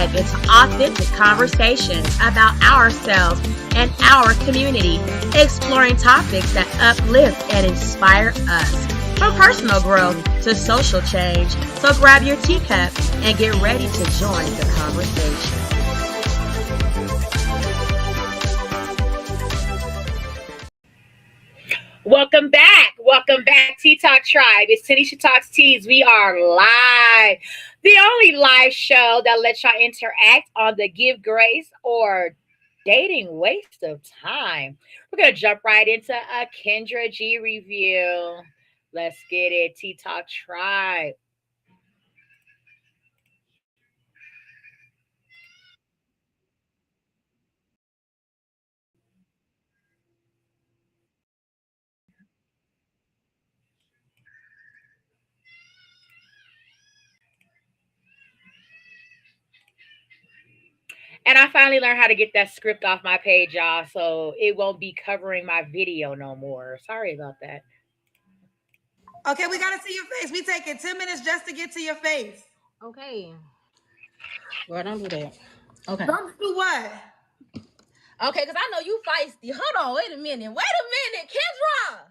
dive into authentic conversations about ourselves and our community, exploring topics that uplift and inspire us, from personal growth to social change. So grab your teacup and get ready to join the conversation. Welcome back. Welcome back, Tea Talk Tribe. It's Tanisha Talks Teas. We are live. The only live show that lets y'all interact on the Give Grace or Dating Waste of Time. We're going to jump right into a Kendra G review. Let's get it, Tea Talk Tribe. And I finally learned how to get that script off my page, y'all, so it won't be covering my video no more. Sorry about that. Okay, we gotta see your face. We taking 10 minutes just to get to your face. Okay. Girl, don't do that. Okay. Don't do what? Okay, because I know you feisty. Hold on, wait a minute. Kendra!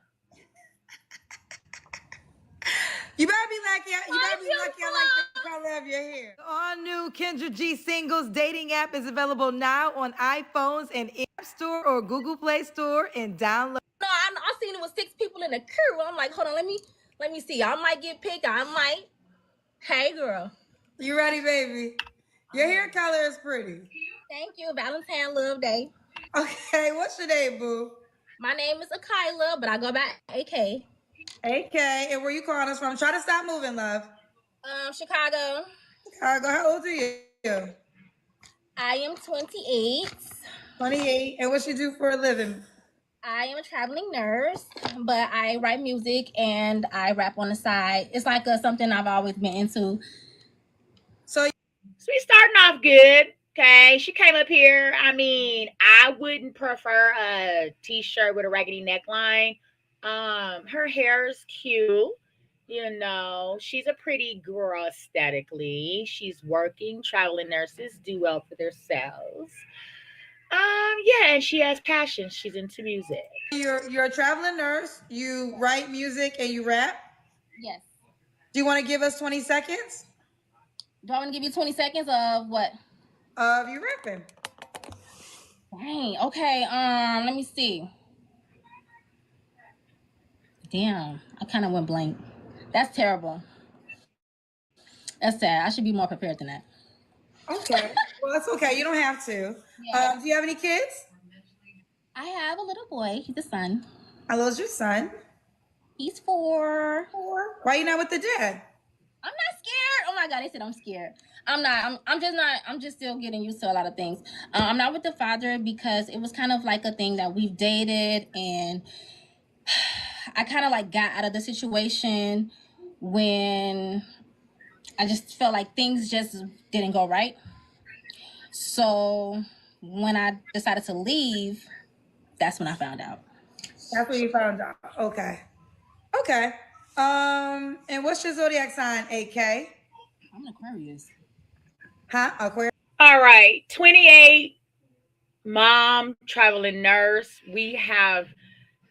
You better be lucky. You better be lucky I like the color of your hair. The all-new Kendra G Singles dating app is available now on iPhones and App Store or Google Play Store and download. No, I seen it was 6 people in the crew. I'm like, hold on, let me see. I might get picked. I might. Hey, girl. You ready, baby? Your hair color is pretty. Thank you. Valentine Love Day. Okay, what's your name, boo? My name is Akila, but I go by AK. AK, and where you calling us from? Try to stop moving, love. Chicago. Chicago, how old are you? I am 28. 28, and what you do for a living? I am a traveling nurse, but I write music and I rap on the side. It's like something I've always been into. So we starting off good. Okay, she came up here. I mean, I wouldn't prefer a t-shirt with a raggedy neckline. Her hair is cute. You know, she's a pretty girl aesthetically. She's working. Traveling nurses do well for themselves. Yeah, and she has passion. She's into music. You're a traveling nurse. You write music and you rap. Yes. Do you want to give us 20 seconds? Do I want to give you 20 seconds of what? Of you rapping. Dang. Okay. Let me see. Damn. I kind of went blank. That's terrible. That's sad. I should be more prepared than that. Okay. Well, that's okay. You don't have to. Yeah. Do you have any kids? I have a little boy. He's a son. How old's your son? He's 4. 4. Why are you not with the dad? I'm not scared. Oh my God, they said I'm scared. I'm not. I'm just not. I'm just still getting used to a lot of things. I'm not with the father because it was kind of like a thing that we've dated, and I kind of like got out of the situation when I just felt like things just didn't go right. So when I decided to leave, that's when I found out. That's when you found out. Okay. Okay. And what's your zodiac sign, AK? I'm an Aquarius. Huh? Aquarius. All right. 28, mom, traveling nurse. We have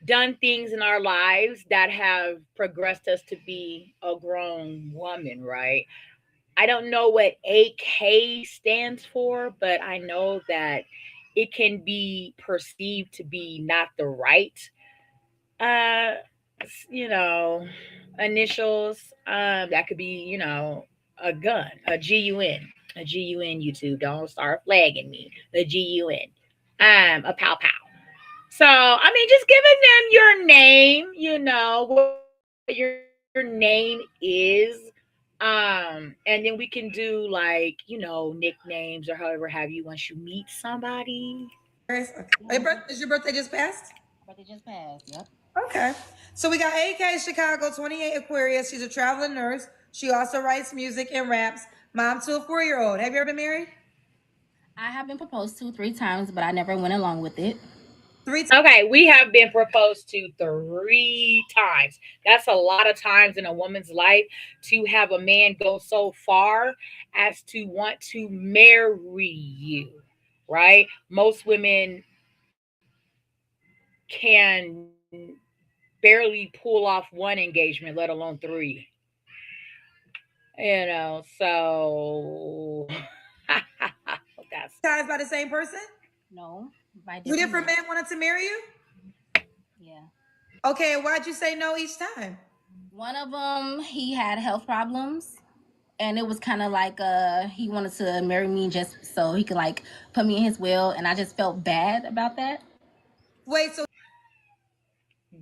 done things in our lives that have progressed us to be a grown woman, right? I don't know what AK stands for, but I know that it can be perceived to be not the right, uh, you know, initials. That could be, a gun, a GUN. YouTube, don't start flagging me. A GUN, a pow pow. So I mean, just giving them your name, what your name is. And then we can do like, nicknames or however have you once you meet somebody. Okay. Is your birthday just passed? Birthday just passed. Yep. Okay. So we got AK Chicago, 28 Aquarius. She's a traveling nurse. She also writes music and raps. Mom to a 4-year-old. Have you ever been married? I have been proposed to 3 times, but I never went along with it. Okay, we have been proposed to 3 times. That's a lot of times in a woman's life to have a man go so far as to want to marry you, right? Most women can barely pull off one engagement, let alone 3. So that's Times by the same person? No, by Two different different men. men wanted to marry you? Yeah. Okay, and why'd you say no each time? One of them, he had health problems, and it was kind of like he wanted to marry me just so he could like put me in his will, and I just felt bad about that. Wait, so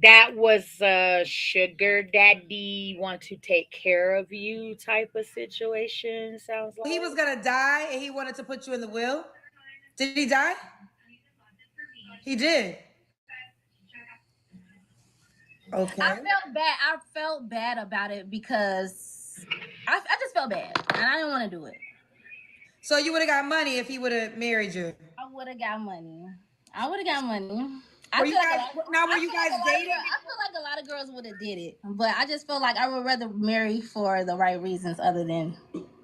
that was a sugar daddy want to take care of you type of situation, sounds he like. was gonna die and he wanted to put you in the will? Did he die? He did. I Okay. felt bad. I felt bad about it because I just felt bad, and I didn't want to do it. So you would have got money if he would have married you. I would have got money. I would have got money. I Were feel you like a guys lot. now were I you feel like guys a lot of dating? girls. I feel like a lot of girls would have did it, but I just feel like I would rather marry for the right reasons other than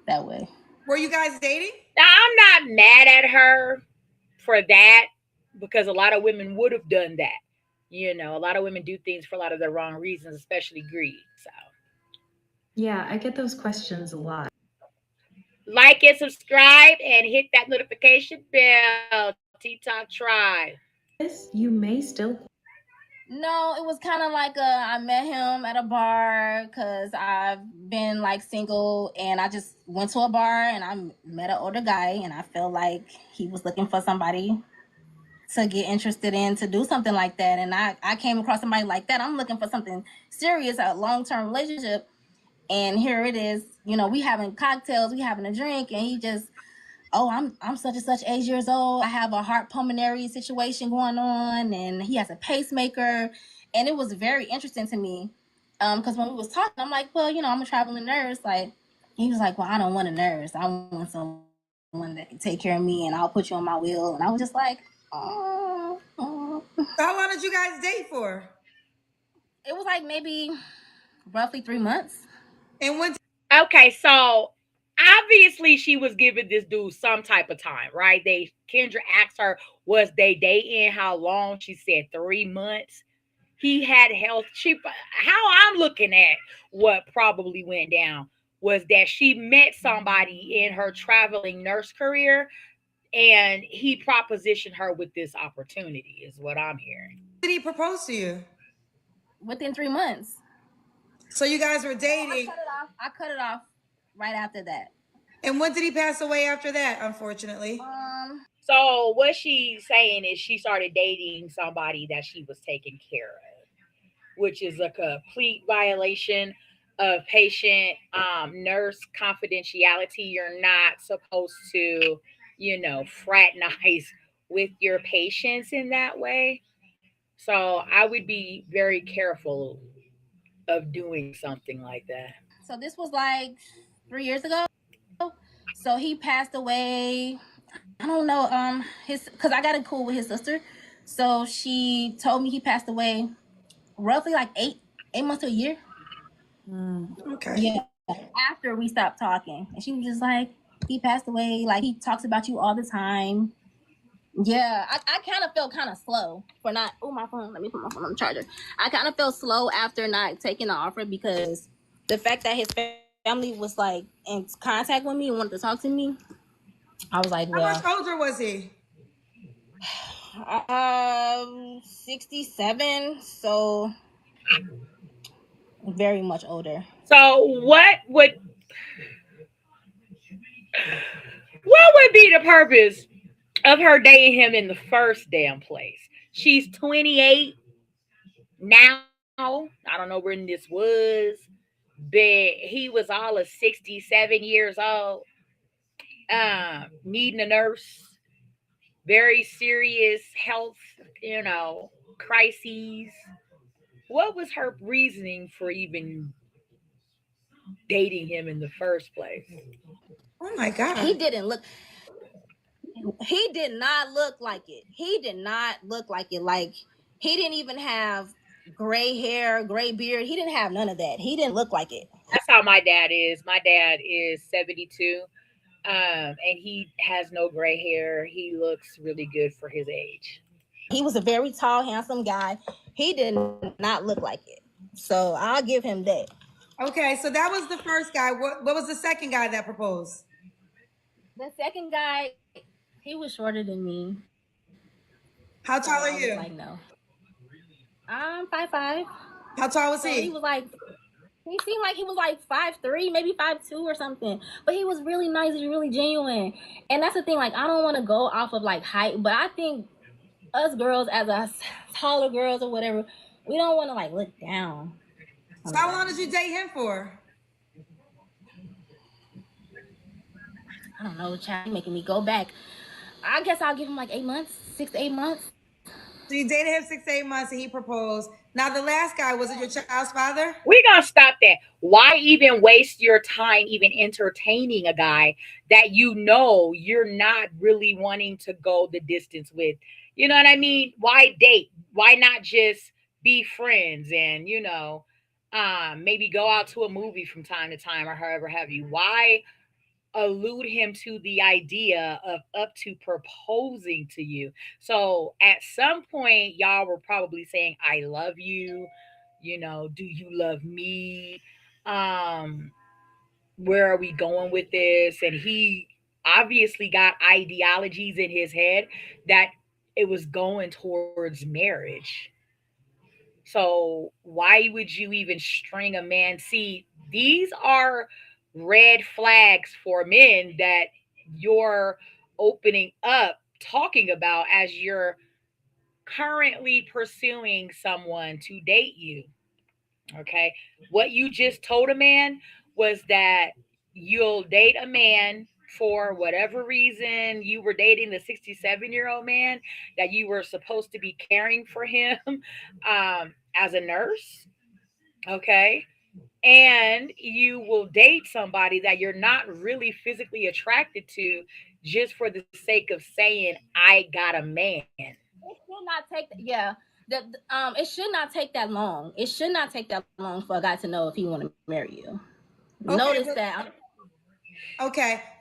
that way. Were you guys dating? Now, I'm not mad at her for that because a lot of women would have done that. A lot of women do things for a lot of the wrong reasons, especially greed. So, Yeah, I get those questions a lot. like and subscribe and hit that notification bell. TikTok Tribe. This, you may still. No, it was kind of like I met him at a bar because I've been like single, and I just went to a bar and I met an older guy, and I felt like he was looking for somebody to get interested in to do something like that, and I came across somebody like that. I'm looking for something serious, a long-term relationship, and here it is. We having cocktails, we having a drink, and he just, oh, I'm such and such age years old. I have a heart pulmonary situation going on, and he has a pacemaker, and it was very interesting to me. Because when we was talking, I'm like, well, I'm a traveling nurse. Like, he was like, well, I don't want a nurse. I want someone that can take care of me, and I'll put you on my will. And I was just like, So how long did you guys date for? it was like maybe roughly 3 months. And when Okay, so obviously she was giving this dude some type of time, right? Kendra asked her, was they dating? How long? She said 3 months. He had health. How I'm looking at what probably went down was that she met somebody in her traveling nurse career, and he propositioned her with this opportunity, is what I'm hearing. did he propose to you? Within 3 months. So you guys were No, I dating. cut it off. I cut it off right after that. And when did he pass away after that, unfortunately? So what she's saying is she started dating somebody that she was taking care of, which is a complete violation of patient nurse confidentiality. You're not supposed to, fraternize with your patients in that way. So I would be very careful of doing something like that. So this was like 3 years ago. So he passed away. I don't know. His because I got in cool with his sister, so she told me he passed away roughly like 8 months to a year. Okay. Yeah, after we stopped talking, and she was just like, he passed away. Like, he talks about you all the time. Yeah, I kind of felt kind of slow for not. Oh, my phone. Let me put my phone on the charger. I kind of felt slow after not taking the offer because the fact that his family was like in contact with me and wanted to talk to me, I was like, well, How much older was he? 67, so very much older. So what would be the purpose of her dating him in the first damn place? She's 28 now. I don't know when this was, but he was all of 67 years old, needing a nurse, very serious health, crises. What was her reasoning for even dating him in the first place? Oh my He God. didn't look. He did not look like it. He did not look like it. Like, he didn't even have gray hair, gray beard. He didn't have none of that. He didn't look like it. That's how my dad is. My dad is 72, and he has no gray hair. He looks really good for his age. He was a very tall, handsome guy. He did not look like it. So I'll give him that. Okay, so that was the first guy. What was the second guy that proposed? The second guy, he was shorter than me. How So tall are I was you? like, no. I'm 5'5". How tall was So he he? was like, he seemed like he was like 5'3", maybe 5'2" or something. But he was really nice and really genuine. And that's the thing, like, I don't want to go off of like height, but I think us girls, as us taller girls or whatever, we don't want to like look down. So how long did you date him for? I don't know, child, making me go back. I guess I'll give him like 8 months, 6 to 8 months. So you dated him 6 to 8 months and he proposed. Now the last guy, was it your child's father? We're gonna stop that. Why even waste your time even entertaining a guy that you know you're not really wanting to go the distance with? You know what I mean? Why date? Why not just be friends and maybe go out to a movie from time to time or however have you? Why allude him to the idea of up to proposing to you? So at some point, y'all were probably saying, I love you, do you love me? Um, where are we going with this? And he obviously got ideologies in his head that it was going towards marriage. So why would you even string a man? See, these are red flags for men that you're opening up talking about as you're currently pursuing someone to date you. Okay. What you just told a man was that you'll date a man for whatever reason. You were dating the 67-year-old man, that you were supposed to be caring for him as a nurse. Okay. And you will date somebody that you're not really physically attracted to just for the sake of saying, I got a man. It should not take, yeah. It should not take that long. It should not take that long for a guy to know if he want to marry you. Notice Okay, that.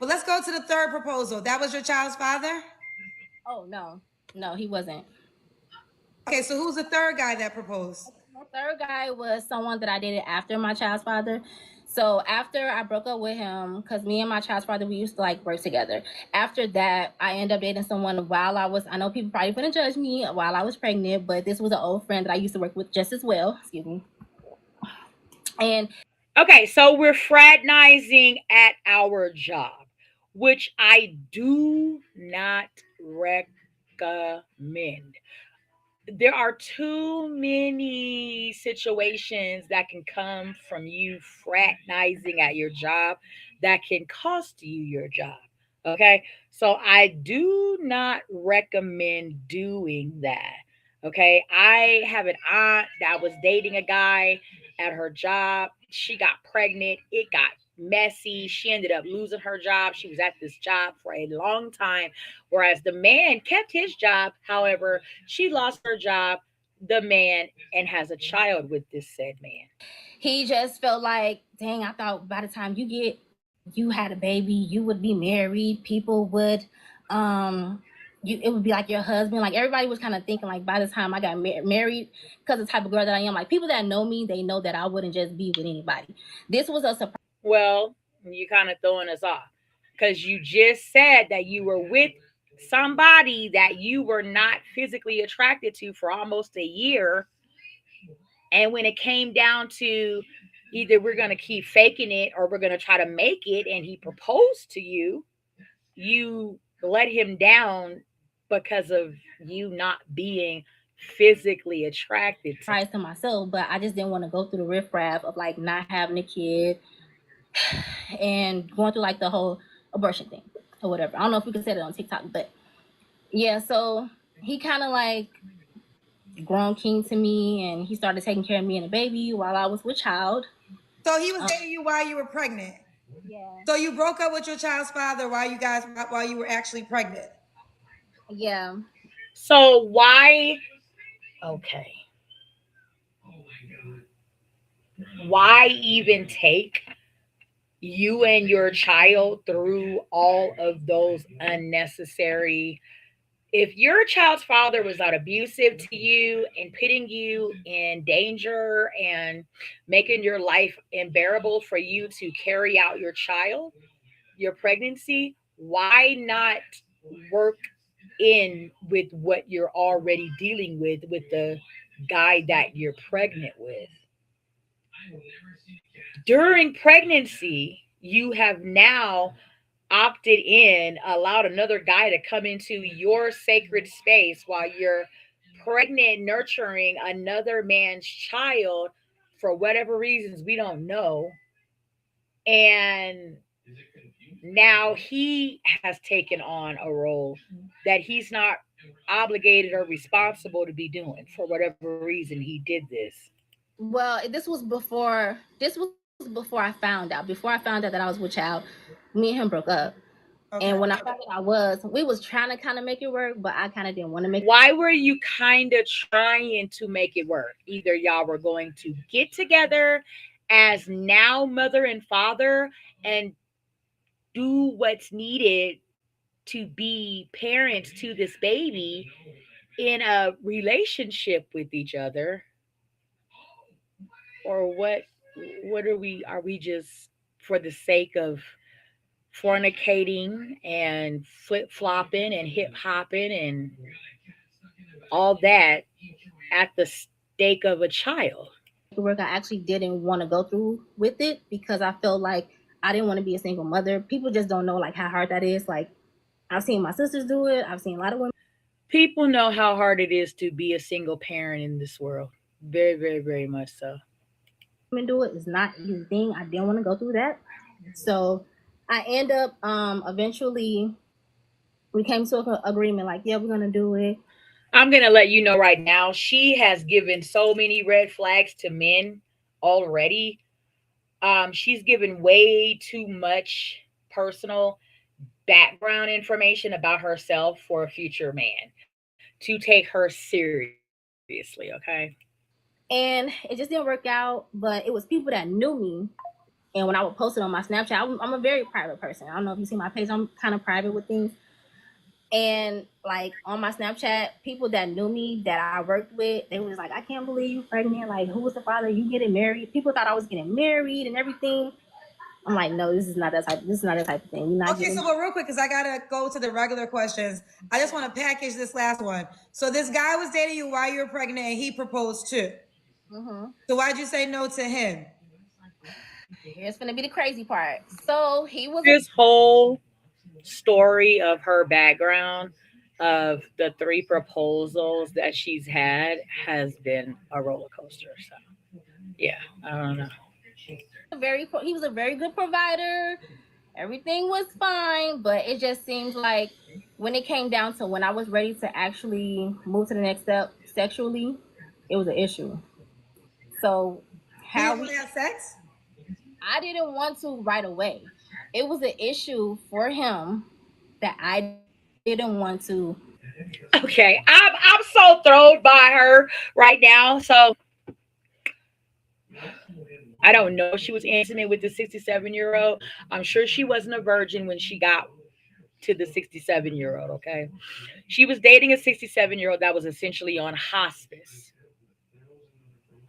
but let's go to the third proposal. That was your child's father? Oh no, no, he wasn't. Okay, so who's the third guy that proposed? The third guy was someone that I dated after my child's father. So after I broke up with him, because me and my child's father, we used to like work together. After that, I ended up dating someone while I know people probably gonna judge me while I was pregnant, but this was an old friend that I used to work with just as well. Excuse me. And Okay, so we're fraternizing at our job, which I do not recommend. There are too many situations that can come from you fraternizing at your job that can cost you your job. Okay. So I do not recommend doing that. Okay. I have an aunt that was dating a guy at her job. She got pregnant. It got messy. She ended up losing her job. She was at this job for a long time, whereas the man kept his job. However, she lost her job, the man, and has a child with this said man. he just felt like, dang, I thought by the time you had a baby, you would be married. People would, um, it would be like your husband. Like everybody was kind of thinking, like by the time I got married, because the type of girl that I am, like people that know me, they know that I wouldn't just be with anybody. This was a surprise. Well, you kind of throwing us off because you just said that you were with somebody that you were not physically attracted to for almost a year. And when it came down to either we're going to keep faking it or we're going to try to make it, and he proposed to you, you let him down because of you not being physically attracted to him. To myself, but I just didn't want to go through the riffraff of like not having a kid and going through like the whole abortion thing or whatever. I don't know if we can say that on TikTok, but yeah. So he kind of like grown king to me, and he started taking care of me and the baby while I was with child. So he was dating you while you were pregnant. Yeah. So you broke up with your child's father while you were actually pregnant. Yeah. So why, okay, why even take you and your child through all of those unnecessary, if your child's father was not abusive to you and putting you in danger and making your life unbearable for you to carry out your child, your pregnancy, why not work in with what you're already dealing with the guy that you're pregnant with? During pregnancy, you have now opted in, allowed another guy to come into your sacred space while you're pregnant, nurturing another man's child for whatever reasons we don't know. And now he has taken on a role that he's not obligated or responsible to be doing for whatever reason he did this. Well, this was before I found out. Before I found out that I was with child, me and him broke up. And Okay. when I found out we was trying to kind of make it work, but I kind of didn't want to make. Why were you kind of trying to make it work? Either y'all were going to get together as now mother and father and do what's needed to be parents to this baby in a relationship with each other, or what are we just for the sake of fornicating and flip flopping and hip hopping and all that at the stake of a child? Work, I actually didn't want to go through with it because I felt like I didn't want to be a single mother. People just don't know like how hard that is. Like I've seen my sisters do it. I've seen a lot of women People know how hard it is to be a single parent in this world. Very, very, very much so. do it. It's not an easy thing. I didn't want to go through that. So I end up eventually we came to an agreement like, yeah, we're gonna do it. I'm going to let you know right now, she has given so many red flags to men already. She's given way too much personal background information about herself for a future man to take her seriously, okay? And it just didn't work out. But it was people that knew me. And when I would post it on my Snapchat, I'm a very private person. I don't know if you see my page. I'm kind of private with things. And like on my Snapchat, people that knew me that I worked with, they was like, "I can't believe you pregnant. Like, who was the father? You getting married?" People thought I was getting married and everything. I'm like, no, this is not that type. This is not that type of thing. You're not Okay, getting. so but real quick, because I gotta go to the regular questions. I just want to package this last one. So this guy was dating you while you were pregnant, and he proposed too. Mm-hmm. So why'd you say no to him? Here's gonna be the crazy part. So he was This whole story of her background, of the three proposals that she's had, has been a roller coaster. So, yeah, I don't know. he was a very good provider. Everything was fine, but it just seemed like when it came down to when I was ready to actually move to the next step sexually, it was an issue. So He how didn't want we to have sex? I didn't want to right away. It was an issue for him that I didn't want to. Okay, I'm so thrown by her right now. So I don't know if she was intimate with the 67-year-old. I'm sure she wasn't a virgin when she got to the 67-year-old. Okay, she was dating a 67-year-old that was essentially on hospice.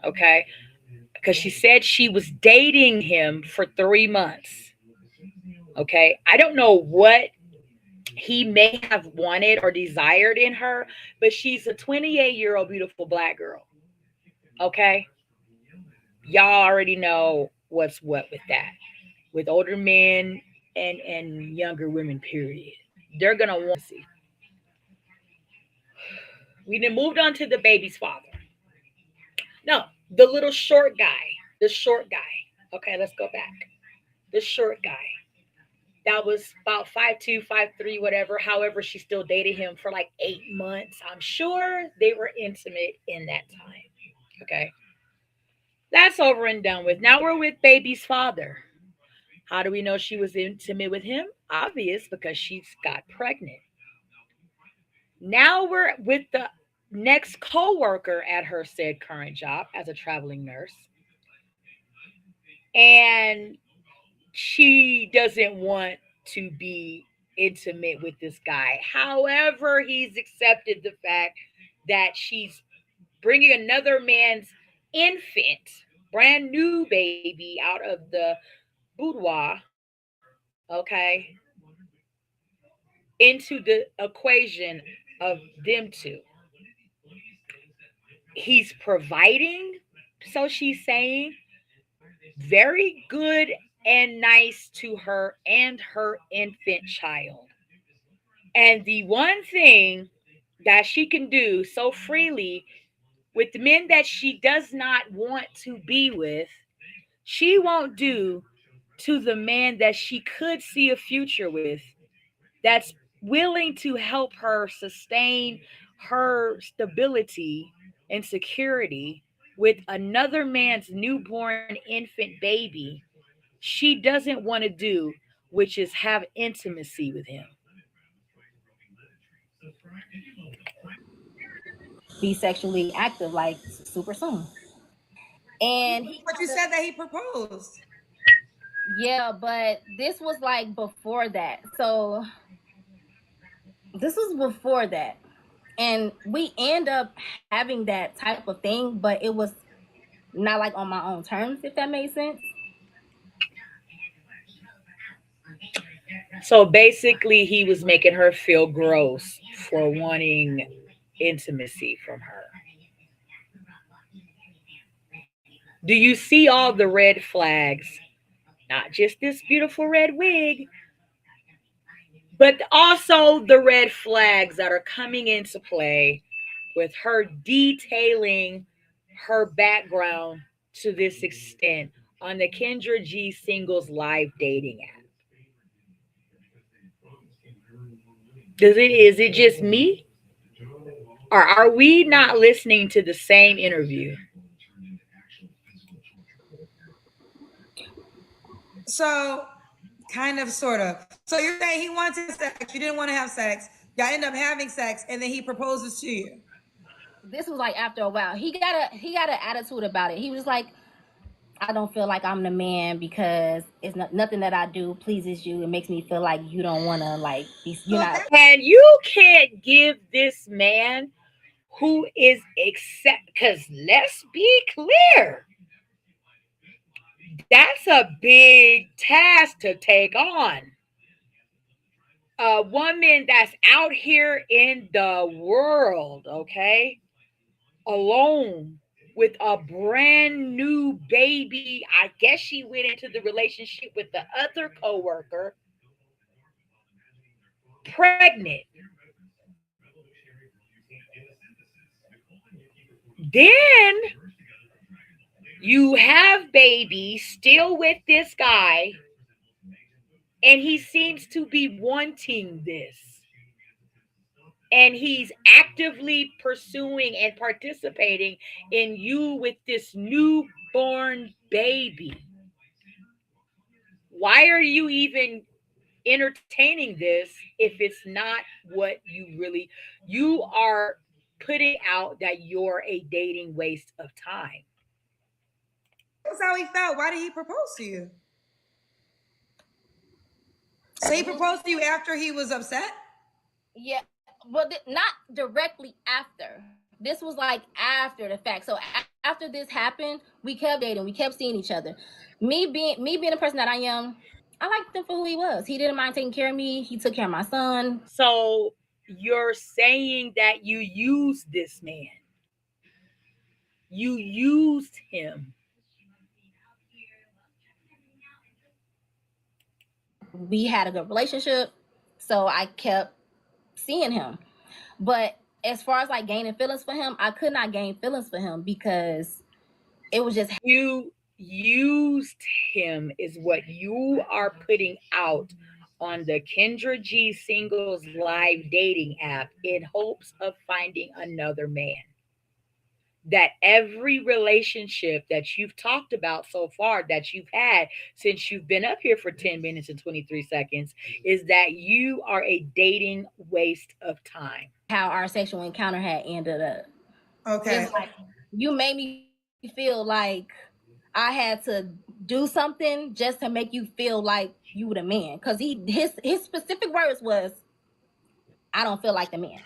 Okay, because she said she was dating him for 3 months. Okay, I don't know what he may have wanted or desired in her, but she's a 28-year-old beautiful black girl. Okay, y'all already know what's what with that. With older men and younger women, period. They're gonna want to see. We then moved on to the baby's father. No, the little short guy. The short guy. Okay, let's go back. The short guy. That was about 5'2", 5'3", whatever. However, she still dated him for like 8 months. I'm sure they were intimate in that time. Okay. That's over and done with. Now we're with baby's father. How do we know she was intimate with him? Obvious, because she's got pregnant. Now we're with the next coworker at her said current job as a traveling nurse, and she doesn't want to be intimate with this guy. However, he's accepted the fact that she's bringing another man's infant, brand new baby, out of the boudoir, okay, into the equation of them two. He's providing, so she's saying, very good and nice to her and her infant child. And the one thing that she can do so freely with the men that she does not want to be with, she won't do to the man that she could see a future with, that's willing to help her sustain her stability and security with another man's newborn infant baby. She doesn't want to do, which is have intimacy with him. Be sexually active like super soon. And he But you kind of, said that he proposed. yeah, but this was like before that. So this was before that. And we end up having that type of thing, but it was not like on my own terms, if that made sense. So basically, he was making her feel gross for wanting intimacy from her. Do you see all the red flags? Not just this beautiful red wig, but also the red flags that are coming into play with her detailing her background to this extent on the Kendra G singles live dating app. Is it just me? Or are we not listening to the same interview? So, kind of, sort of. So you're saying he wanted sex, you didn't want to have sex, y'all end up having sex, and then he proposes to you. This was like after a while. He got an attitude about it. He was like, I don't feel like I'm the man because it's not, nothing that I do pleases you. It makes me feel like you don't want to like be, you're So not. that And you can't give this man who is accept, because let's be clear, that's a big task to take on. A woman that's out here in the world, okay, alone with a brand new baby. I guess she went into the relationship with the other coworker, pregnant. Then you have baby still with this guy, and he seems to be wanting this. And he's actively pursuing and participating in you with this newborn baby. Why are you even entertaining this if it's not what you really, you are putting out that you're a dating waste of time? was how he felt. Why did he propose to you? So he This, proposed to you after he was upset? yeah, but not directly after. This was like after the fact. So after this happened, we kept dating. We kept seeing each other. Me being the person that I am, I liked him for who he was. He didn't mind taking care of me. He took care of my son. So you're saying that you used this man, you used him. We had a good relationship, so I kept seeing him. But as far as like gaining feelings for him, I could not gain feelings for him because it was just You used him, is what you are putting out on the Kendra G singles live dating app in hopes of finding another man. that every relationship that you've talked about so far that you've had since you've been up here for 10 minutes and 23 seconds is that you are a dating waste of time. how our sexual encounter had ended up. Okay. It's like you made me feel like I had to do something just to make you feel like you the man. Cause his specific words was, I don't feel like the man.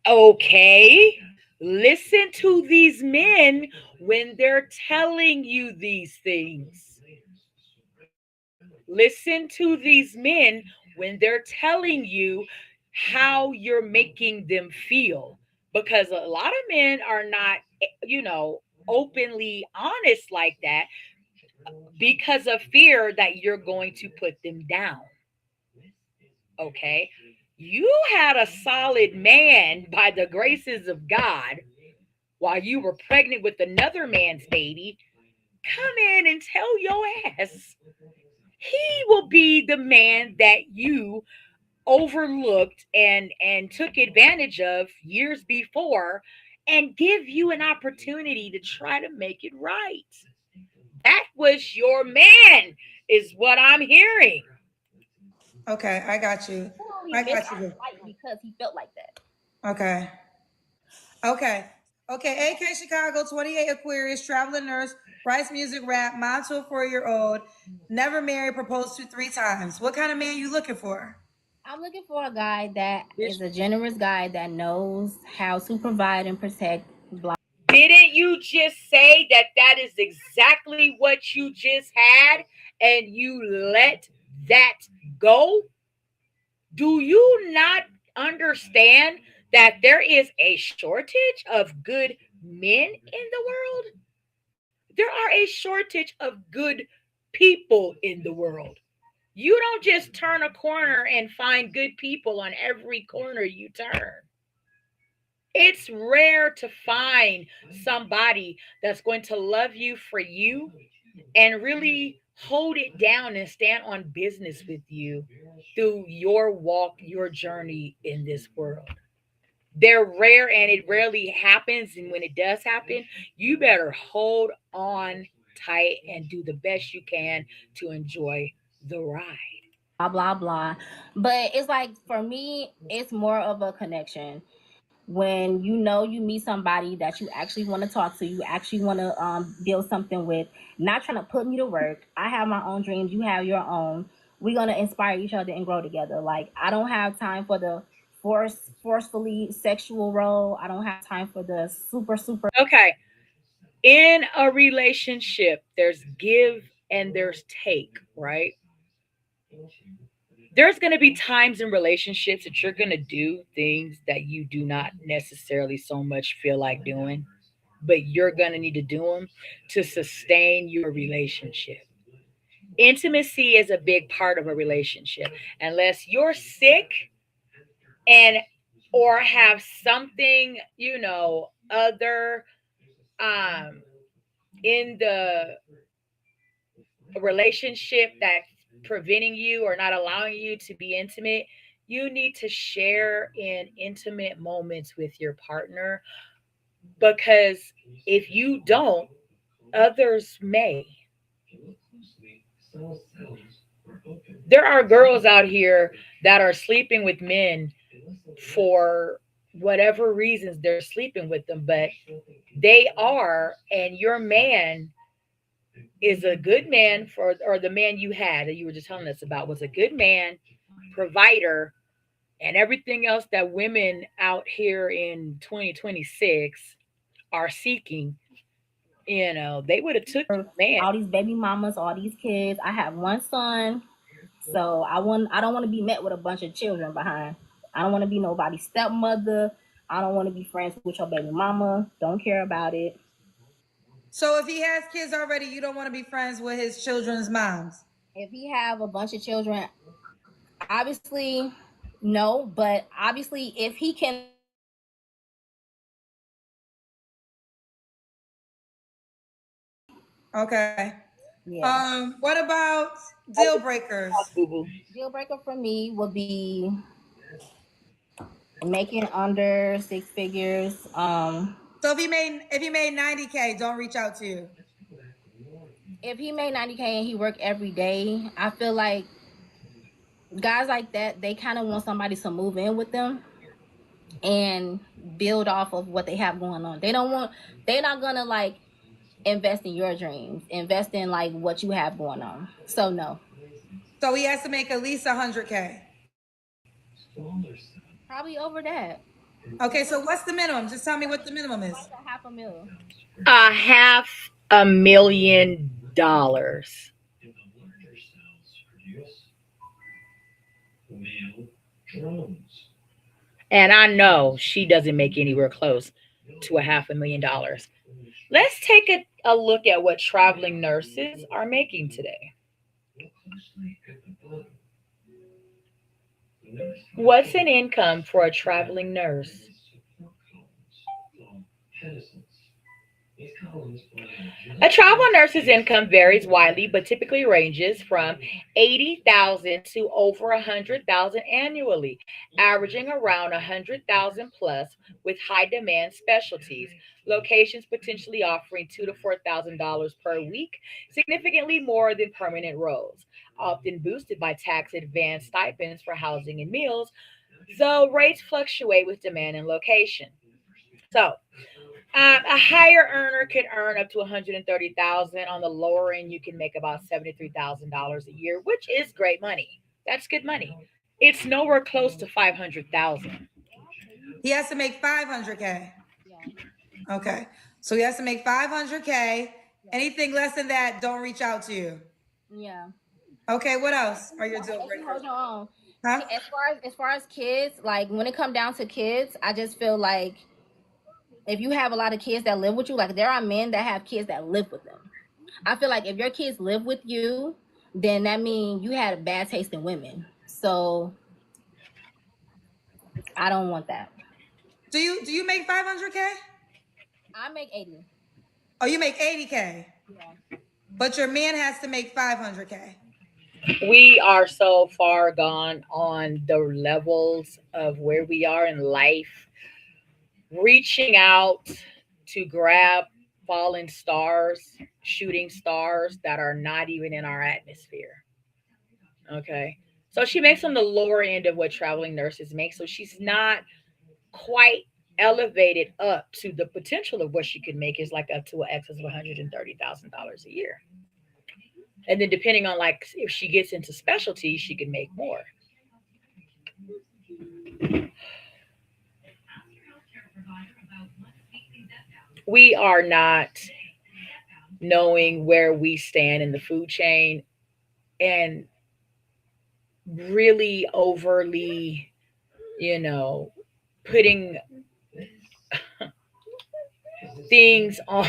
Okay. Listen to these men when they're telling you these things. Listen to these men when they're telling you how you're making them feel. Because a lot of men are not, openly honest like that because of fear that you're going to put them down. Okay. You had a solid man by the graces of God while you were pregnant with another man's baby. Come in and tell your ass he will be the man that you overlooked and took advantage of years before and give you an opportunity to try to make it right. That was your man, is what I'm hearing. Okay, I got you. Literally I missed got our you. flight because he felt like that. Okay. Okay. Okay. AK Chicago, 28 Aquarius, traveling nurse, writes music rap, mom to a 4-year-old, never married, proposed to 3 times. What kind of man you looking for? I'm looking for a guy that Bitch, is a generous guy that knows how to provide and protect. didn't you just say that that is exactly what you just had and you let that go? Do you not understand that there is a shortage of good men in the world? There are a shortage of good people in the world. You don't just turn a corner and find good people on every corner you turn. It's rare to find somebody that's going to love you for you and really hold it down and stand on business with you through your walk, your journey in this world. They're rare and it rarely happens. And when it does happen, you better hold on tight and do the best you can to enjoy the ride. Blah blah blah. But it's like for me, it's more of a connection. When you know you meet somebody that you actually want to talk to, you actually want to build something with, not trying to put me to work. I have my own dreams, you have your own. We're gonna inspire each other and grow together. Like I don't have time for the forcefully sexual role. I don't have time for the super. Okay. In a relationship, there's give and there's take, right? There's going to be times in relationships that you're going to do things that you do not necessarily so much feel like doing, but you're going to need to do them to sustain your relationship. Intimacy is a big part of a relationship. Unless you're sick and or have something, other um in the relationship that's preventing you or not allowing you to be intimate, you need to share in intimate moments with your partner because if you don't, others may. There are girls out here that are sleeping with men for whatever reasons they're sleeping with them, but they are, and your man is a good man for, or the man you had that you were just telling us about was a good man, provider, and everything else that women out here in 2026 are seeking. They would have took your man. All these baby mamas, all these kids. I have one son, so I don't want to be met with a bunch of children behind. I don't want to be nobody's stepmother. I don't want to be friends with your baby mama. Don't care about it. So if he has kids already, you don't want to be friends with his children's moms. If he have a bunch of children, obviously no, but obviously if he can Okay. yeah. What about deal breakers? Deal breaker for me would be making under 6 figures. So if he made 90K, don't reach out to you. If he made 90K and he worked every day, I feel like guys like that, they kind of want somebody to move in with them and build off of what they have going on. They don't want, they're not gonna like invest in your dreams, invest in like what you have going on. So no. So he has to make at least 100K. Probably over that. Okay, so what's the minimum? Just tell me what the minimum is. Like a half a mil. A $500,000. And I know she doesn't make anywhere close to a $500,000. Let's take a look at what traveling nurses are making today. What's an income for a traveling nurse? A travel nurse's income varies widely, but typically ranges from 80,000 to over 100,000 annually, averaging around 100,000 plus with high demand specialties. Locations potentially offering $2,000 to $4,000 per week, significantly more than permanent roles, often boosted by tax advance stipends for housing and meals, though rates fluctuate with demand and location. So, a higher earner can earn up to 130,000. On the lower end, you can make about $73,000 a year, which is great money. That's good money. It's nowhere close to 500,000. He has to make 500K. Yeah. Okay. So he has to make 500K. Yeah. Anything less than that, don't reach out to you. Yeah. Okay, what else are your deal Actually, breakers? hold on. Huh? As far as kids, like when it come down to kids, I just feel like if you have a lot of kids that live with you, like there are men that have kids that live with them. I feel like if your kids live with you, then that means you had a bad taste in women. So I don't want that. Do you make 500K? I make 80. Oh, you make 80K. Yeah. But your man has to make 500K. We are so far gone on the levels of where we are in life, reaching out to grab fallen stars, shooting stars that are not even in our atmosphere. Okay. So she makes on the lower end of what traveling nurses make. So she's not quite elevated up to the potential of what she could make is like up to an excess of $130,000 a year. And then depending on like if she gets into specialties, she can make more. We are not knowing where we stand in the food chain and really overly, you know, putting things on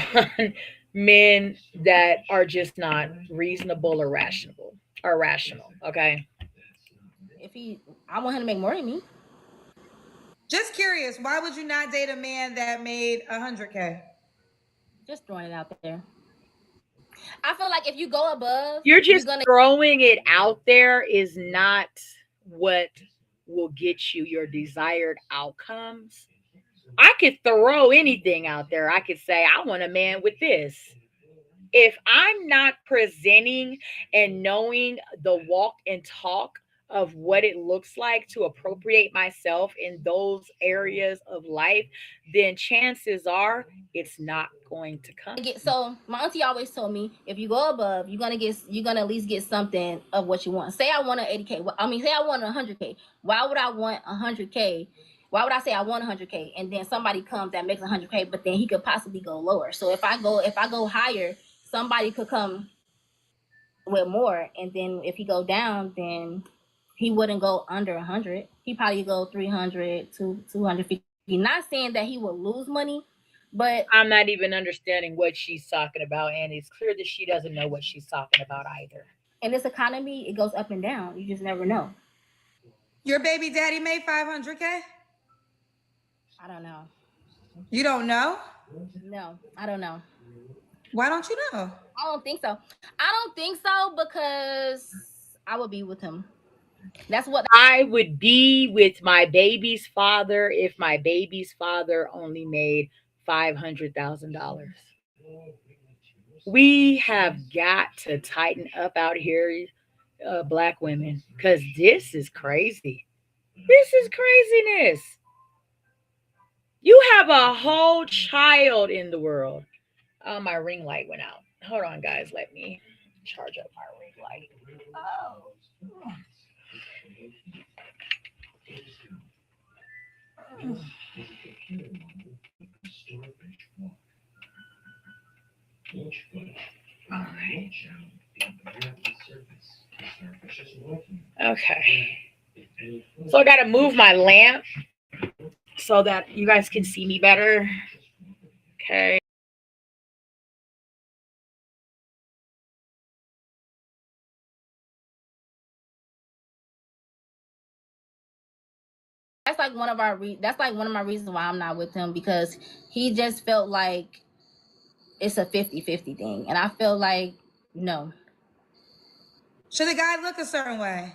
men that are just not reasonable or rational okay. If he, I want him to make more than me. Just curious, why would you not date a man that made 100K? Just throwing it out there. I feel like if you go above, You're you're just gonna. throwing it out there is not what will get you your desired outcomes. I could throw anything out there. I could say I want a man with this. If I'm not presenting and knowing the walk and talk of what it looks like to appropriate myself in those areas of life, then chances are it's not going to come. Get, so my auntie always told me if you go above, you're gonna at least get something of what you want. Say I want an 80K. I mean, say I want 100K. Why would I want 100K? Why would I say I want 100K and then somebody comes that makes 100K, but then he could possibly go lower. So if I go higher, somebody could come with more, and then if he go down, then he wouldn't go under 100. He probably go 300 to 250. Not saying that he would lose money, but I'm not even understanding what she's talking about, and it's clear that she doesn't know what she's talking about either. in this economy, it goes up and down. You just never know. Your baby daddy made 500K? I don't know. You don't know? No, I don't know. Why don't you know? I don't think so. I don't think so because I would be with him. That's what. I would be with my baby's father if my baby's father only made $500,000. We have got to tighten up out here, black women, because this is crazy. This is craziness. You have a whole child in the world. Oh, my ring light went out. Hold on, guys. Let me charge up my ring light. Oh. Okay. So I got to move my lamp so that you guys can see me better. Okay. That's like one of my reasons why I'm not with him, because he just felt like it's a 50-50 thing, and I feel like no. Should a guy look a certain way?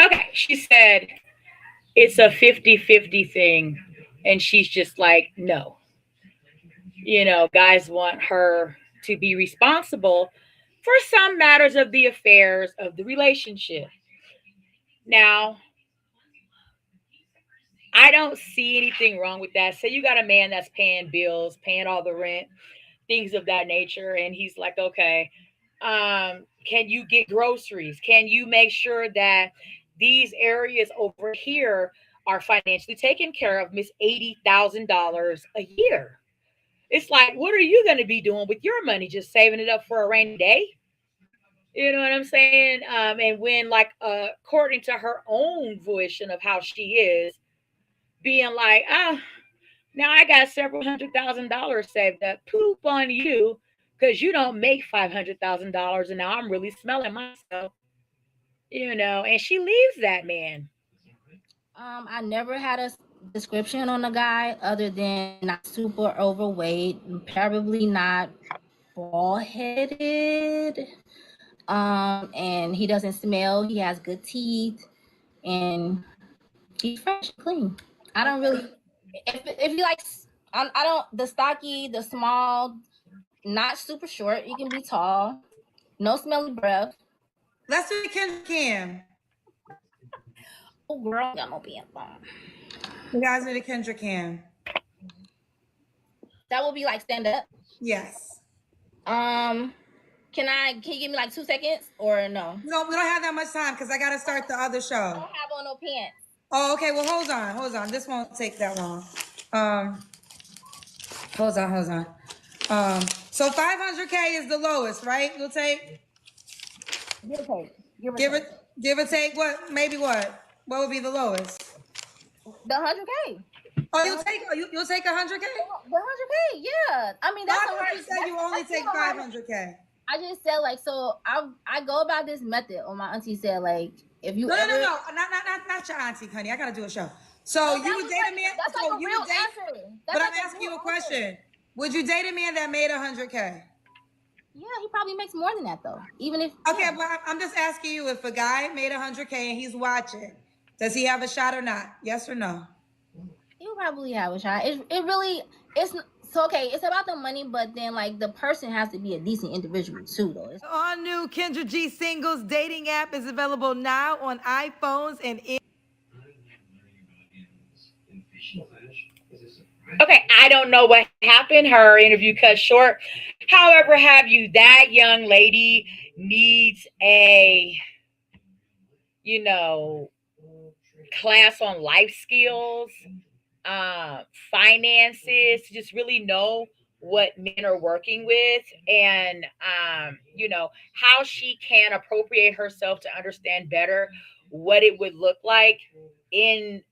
Okay. She said it's a 50-50 thing. And she's just like, no. Guys want her to be responsible for some matters of the affairs of the relationship. Now, I don't see anything wrong with that. Say you got a man that's paying bills, paying all the rent, things of that nature, and he's like, okay, can you get groceries? Can you make sure that these areas over here are financially taken care of? Miss $80,000 a year. It's like, what are you going to be doing with your money? Just saving it up for a rainy day? You know what I'm saying? And when, like, according to her own volition of how she is, being like, now I got several $100,000 saved up. Poop on you, because you don't make $500,000, and now I'm really smelling myself. And she leaves that man. I never had a description on the guy other than not super overweight, probably not bald headed. And he doesn't smell. He has good teeth, and he's fresh and clean. I don't really. If you like, I don't the stocky, the small, not super short. You can be tall, no smelly breath. Let's do the Kendra Cam. Oh girl, got no pants on. You guys do the Kendra Cam. That would be like stand up. Yes. Can you give me like 2 seconds or no? No, we don't have that much time because I gotta start the other show. I don't have on no pants. Oh, okay. Well, hold on. This won't take that long. Um, hold on. So 500K is the lowest, right? You'll take. Give or take. Give or take what? Maybe what? What would be the lowest? The 100K. Oh, you'll take 100K. The 100K. Yeah. I mean that's I thought you said you only take 500K. I just said like so. I go about this method. Or my auntie said like if you no, ever not your auntie, honey. I gotta do a show. So you would date a man. That's like a real answer. But I'm asking you a question. Would you date a man that made 100K? Yeah, he probably makes more than that though. Even if okay, but I'm just asking you if a guy made 100K and he's watching, does he have a shot or not? Yes or no? He'll probably have a shot. It's so okay. It's about the money, but then like the person has to be a decent individual too, though. All new Kendra G singles dating app is available now on iPhones and. Okay, I don't know what happened. Her interview cut short. However, have you that young lady needs a, you know, class on life skills, finances, to just really know what men are working with, and how she can appropriate herself to understand better what it would look like in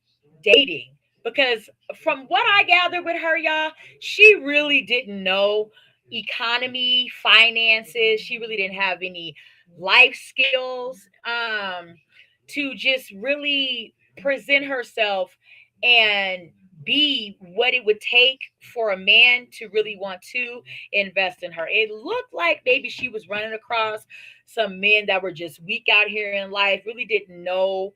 dating. Because from what I gathered with her, y'all, she really didn't know economy, finances. She really didn't have any life skills, to just really present herself and be what it would take for a man to really want to invest in her. It looked like maybe she was running across some men that were just weak out here in life, really didn't know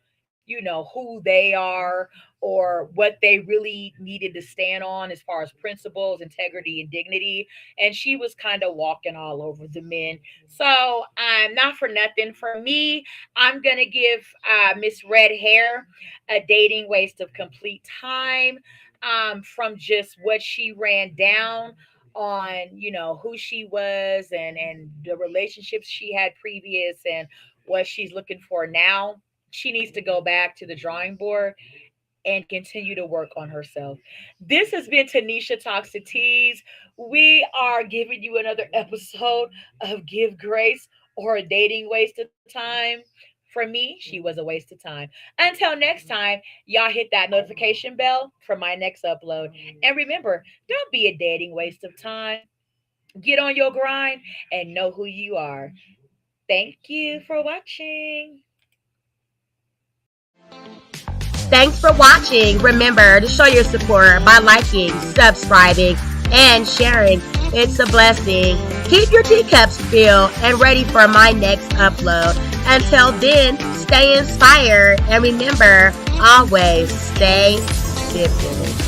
who they are or what they really needed to stand on as far as principles, integrity, and dignity. And she was kind of walking all over the men. So I'm not for nothing. For me, I'm going to give Miss Red Hair a dating waste of complete time, from just what she ran down on, who she was, and the relationships she had previous, and what she's looking for now. She needs to go back to the drawing board and continue to work on herself. This has been Tanisha Talks to Tease. We are giving you another episode of Give Grace or a Dating Waste of Time. For me, she was a waste of time. Until next time, y'all hit that notification bell for my next upload. And remember, don't be a dating waste of time. Get on your grind and know who you are. Thank you for watching. Thanks for watching. Remember to show your support by liking, subscribing, and sharing. It's a blessing. Keep your teacups filled and ready for my next upload. Until then, stay inspired and remember, always stay dipping.